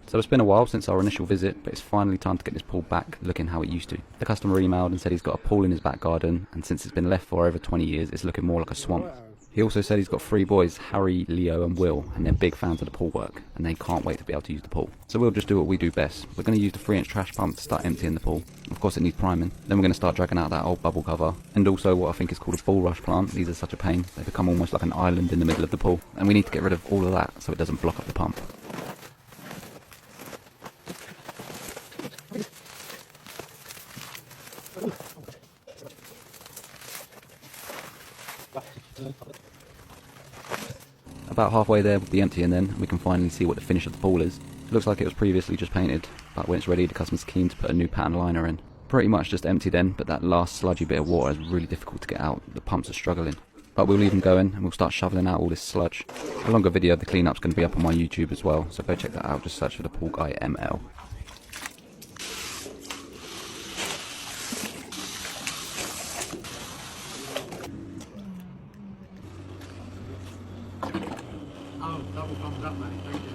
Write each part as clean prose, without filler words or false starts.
So it's been a while since our initial visit, but it's finally time to get this pool back looking how it used to. The customer emailed and said he's got a pool in his back garden, and since it's been left for over 20 years, it's looking more like a swamp. He also said he's got 3 boys, Harry, Leo and Will, and they're big fans of the pool work, and they can't wait to be able to use the pool. So we'll just do what we do best. We're going to use the 3-inch trash pump to start emptying the pool. Of course it needs priming. Then we're going to start dragging out that old bubble cover, and also what I think is called a bulrush plant. These are such a pain. They become almost like an island in the middle of the pool, and we need to get rid of all of that so it doesn't block up the pump. About halfway there with the emptying then, we can finally see what the finish of the pool is. It looks like it was previously just painted, but when it's ready the customer's keen to put a new pattern liner in. Pretty much just empty then, but that last sludgy bit of water is really difficult to get out. The pumps are struggling. But we'll leave them going and we'll start shoveling out all this sludge. A longer video of the cleanup's going to be up on my YouTube as well, so go check that out. Just search for the Pool Guy ML. Oh, double thumbs up, mate. Thank you.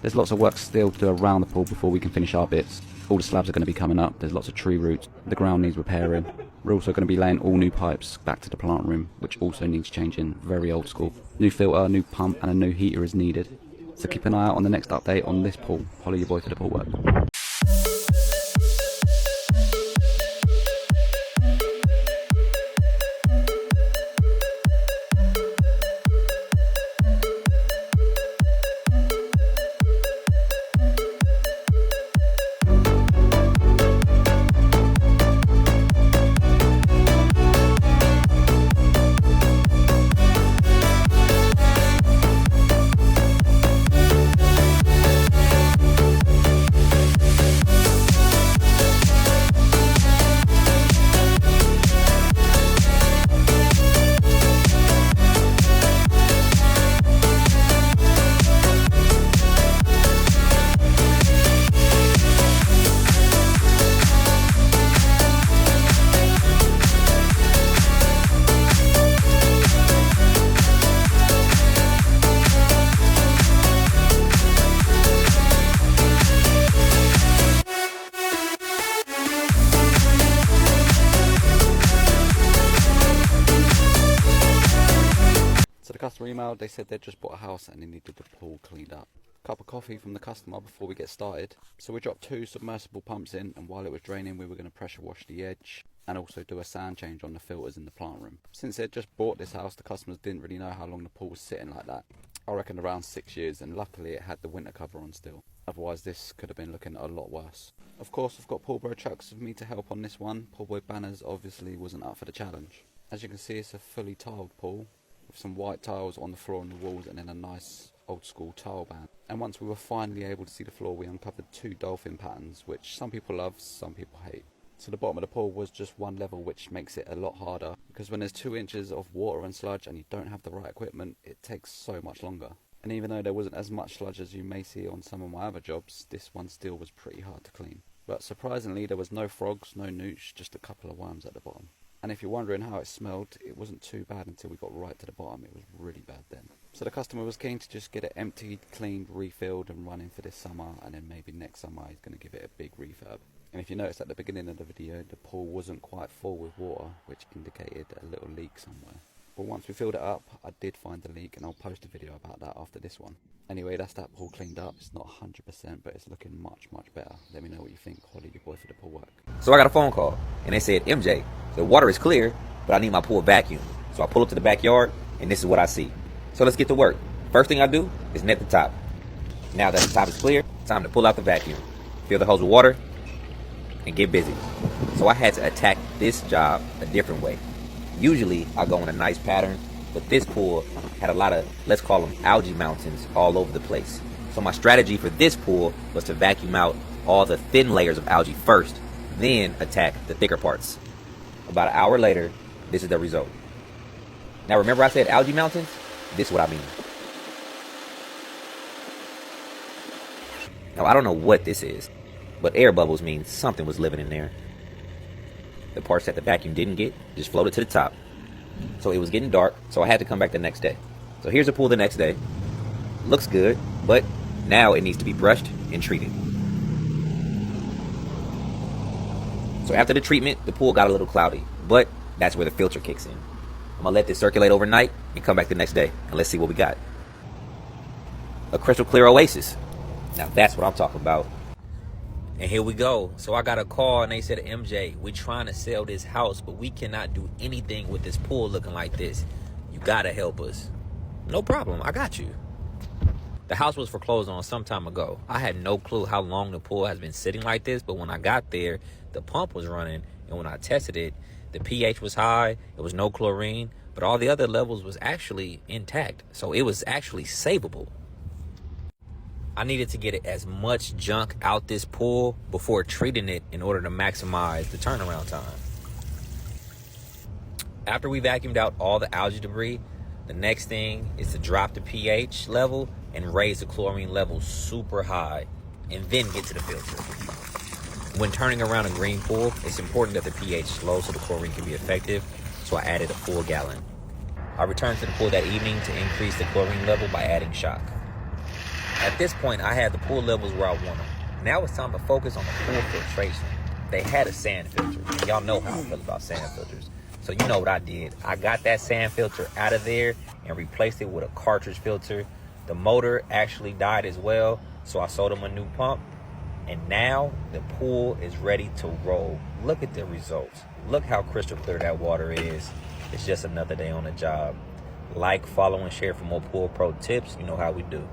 There's lots of work still to do around the pool before we can finish our bits. All the slabs are going to be coming up, there's lots of tree roots, the ground needs repairing. We're also going to be laying all new pipes back to the plant room, which also needs changing, very old school. New filter, new pump and a new heater is needed. So keep an eye out on the next update on this pool. Follow your boy for the pool work. The customer emailed, they said they'd just bought a house and they needed the pool cleaned up. Cup of coffee from the customer before we get started. So we dropped 2 submersible pumps in, and while it was draining we were going to pressure wash the edge and also do a sand change on the filters in the plant room. Since they'd just bought this house, the customers didn't really know how long the pool was sitting like that. I reckon around 6 years, and luckily it had the winter cover on still. Otherwise this could have been looking a lot worse. Of course I've got Pool Bro trucks with me to help on this one. Pool Boy Banners obviously wasn't up for the challenge. As you can see, it's a fully tiled pool with some white tiles on the floor and the walls, and then a nice old school tile band. And once we were finally able to see the floor, we uncovered 2 dolphin patterns, which some people love, some people hate. So the bottom of the pool was just one level, which makes it a lot harder, because when there's 2 inches of water and sludge and you don't have the right equipment, it takes so much longer. And even though there wasn't as much sludge as you may see on some of my other jobs, this one still was pretty hard to clean. But surprisingly there was no frogs, no newts, just a couple of worms at the bottom. And if you're wondering how it smelled, it wasn't too bad until we got right to the bottom. It was really bad then. So the customer was keen to just get it emptied, cleaned, refilled and running for this summer, and then maybe next summer he's going to give it a big refurb. And if you noticed at the beginning of the video, the pool wasn't quite full with water, which indicated a little leak somewhere. But once we filled it up, I did find the leak, and I'll post a video about that after this one. Anyway, that's that pool cleaned up. It's not 100%, but it's looking much, much better. Let me know what you think. Holly, your boy for the pool work. So I got a phone call, and they said, MJ, the water is clear, but I need my pool vacuum. So I pull up to the backyard, and this is what I see. So let's get to work. First thing I do is net the top. Now that the top is clear, time to pull out the vacuum. Fill the hose with water, and get busy. So I had to attack this job a different way. Usually I go in a nice pattern, but this pool had a lot of, let's call them algae mountains all over the place. So my strategy for this pool was to vacuum out all the thin layers of algae first, then attack the thicker parts. About an hour later, this is the result. Now remember I said algae mountains? This is what I mean. Now, I don't know what this is, but air bubbles means something was living in there. The parts that the vacuum didn't get just floated to the top. So it was getting dark, so I had to come back the next day. So here's a pool the next day. Looks good, but now it needs to be brushed and treated. So after the treatment, the pool got a little cloudy, but that's where the filter kicks in. I'm gonna let this circulate overnight and come back the next day, and let's see what we got. A crystal clear oasis. Now that's what I'm talking about. And here we go. So I got a call and they said, MJ, we're trying to sell this house, but we cannot do anything with this pool looking like this. You gotta help us. No problem, I got you. The house was foreclosed on some time ago. I had no clue how long the pool has been sitting like this, but when I got there, the pump was running, and when I tested it, the pH was high, there was no chlorine, but all the other levels was actually intact. So it was actually savable. I needed to get as much junk out this pool before treating it in order to maximize the turnaround time. After we vacuumed out all the algae debris, the next thing is to drop the pH level and raise the chlorine level super high, and then get to the filter. When turning around a green pool, it's important that the pH is low so the chlorine can be effective, so I added a full gallon. I returned to the pool that evening to increase the chlorine level by adding shock. At this point, I had the pool levels where I want them. Now it's time to focus on the pool filtration. They had a sand filter, and y'all know how I feel about sand filters. So you know what I did. I got that sand filter out of there and replaced it with a cartridge filter. The motor actually died as well, so I sold them a new pump. And now the pool is ready to roll. Look at the results. Look how crystal clear that water is. It's just another day on the job. Like, follow, and share for more pool pro tips. You know how we do.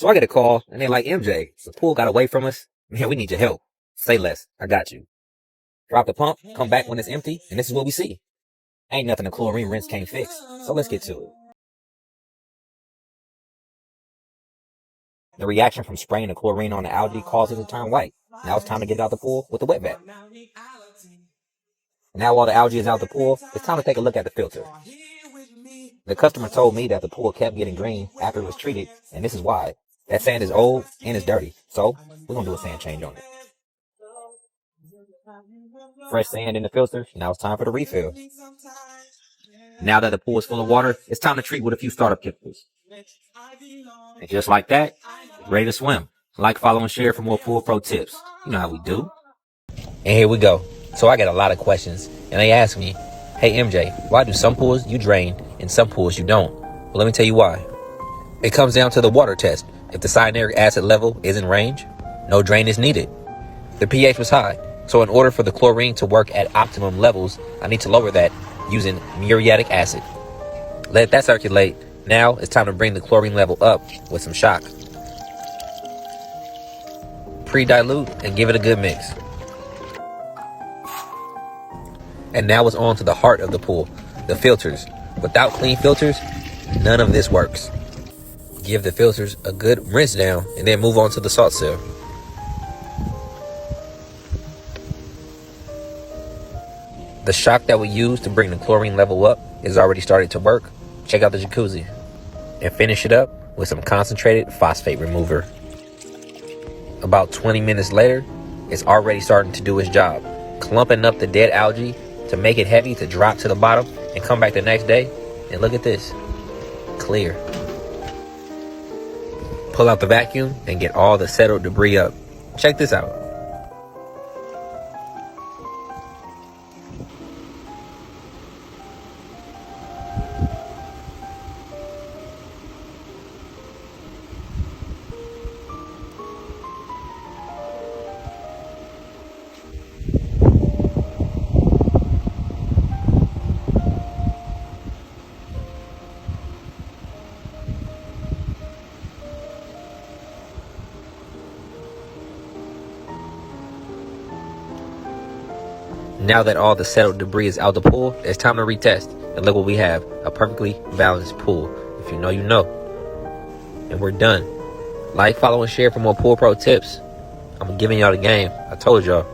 So I get a call, and they're like, MJ, the pool got away from us. Man, we need your help. Say less. I got you. Drop the pump, come back when it's empty, and this is what we see. Ain't nothing a chlorine rinse can't fix. So let's get to it. The reaction from spraying the chlorine on the algae causes it to turn white. Now it's time to get it out the pool with the wet vac. Now while the algae is out the pool, it's time to take a look at the filter. The customer told me that the pool kept getting green after it was treated, and this is why. That sand is old and it's dirty, so we're going to do a sand change on it. Fresh sand in the filter, now it's time for the refill. Now that the pool is full of water, it's time to treat with a few startup chemicals. And just like that, ready to swim. Like, follow, and share for more pool pro tips. You know how we do. And here we go. So I get a lot of questions, and they ask me, hey MJ, why do some pools you drain and some pools you don't? Well, let me tell you why. It comes down to the water test. If the cyanuric acid level is in range, no drain is needed. The pH was high, so in order for the chlorine to work at optimum levels, I need to lower that using muriatic acid. Let that circulate. Now it's time to bring the chlorine level up with some shock. Pre-dilute and give it a good mix. And now it's on to the heart of the pool, the filters. Without clean filters, none of this works. Give the filters a good rinse down and then move on to the salt cell. The shock that we use to bring the chlorine level up is already starting to work. Check out the jacuzzi. And finish it up with some concentrated phosphate remover. About 20 minutes later, it's already starting to do its job, clumping up the dead algae to make it heavy to drop to the bottom and come back the next day. And look at this, clear. Pull out the vacuum and get all the settled debris up. Check this out. Now that all the settled debris is out the pool, it's time to retest. And look what we have, a perfectly balanced pool. If you know, you know. And we're done. Like, follow, and share for more Pool Pro tips. I'm giving y'all the game. I told y'all.